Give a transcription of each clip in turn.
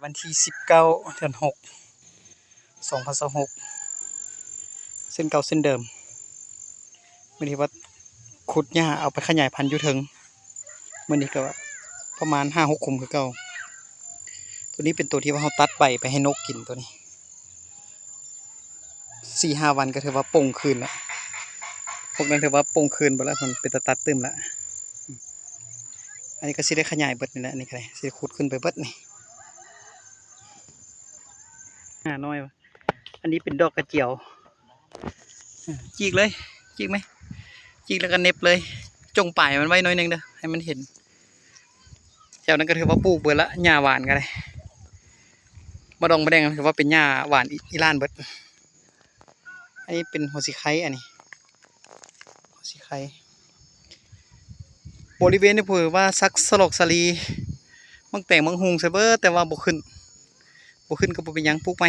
วันที่19 เดือน 6 2026เส้นเก่าเส้นเดิมมื่อนี้ว่าขุดหญ้าเอาไปขยายพันธุ์อยู่ถึงมื่อนี้ก็ประมาณ5-6 คุมคือเก่าตัวนี้เป็นตัวที่ว่าเราตัดใบไปให้นกกินตัวนี้4-5 วันก็ถือว่าป่งคืนละพวกนั้นถือว่าป่งคืนไปแล้วมันเป็นตัดตึมละอันนี้ก็สิได้ขยายเบิดนี่แหละนี่ก็ได้สิขุดขึ้นไปเบิดนี่น้อยวะอันนี้เป็นดอกกระเจียวจีกเลยจีกไหมจีกแล้วก็เน็บเลยจงป่ายมันไว้น้อยนึงเด้อให้มันเห็นแถวนั้นก็ถือว่าปลูกเบิดละหญ้าหวานกันเลยมะดองมะแดงถือว่าเป็นหญ้าหวานอีล่านเบิดอันนี้เป็นหัวสีไข่อันนี้หัวสีไข่บริเวณนี้ถือว่าซักสลอกสลีมังแต่งมังหุงเซเบอร์แต่ว่าบ่ขึ้นก็บ่เป็นยังปลูกใหม่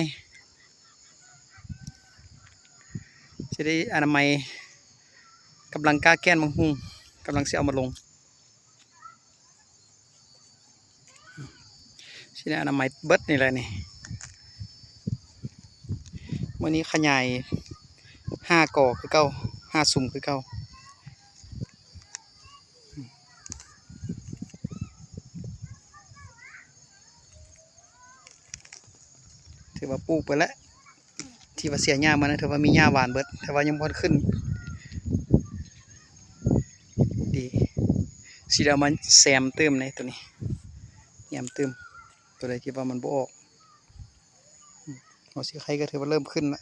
จะได้อนามัยกำลังกล้าแก้นมังหุงกำลังจะเอามาลงจะได้อนามัยเบิดนี่แหละนี่วันนี้ขยาย5 ก่อคือเก่า5 สุ่มคือเก่าถือว่าปลูกไปแล้วที่ว่าเสียหญ้ามานะถือว่ามีหญ้าหวานเบิดแต่ว่ายังพอขึ้นดีสีดำมันแซมเติมในตัวนี้แยมเติมตัวใดที่ว่ามันบ่ออกหัวสีไข่ก็ถือว่าเริ่มขึ้นแล้ว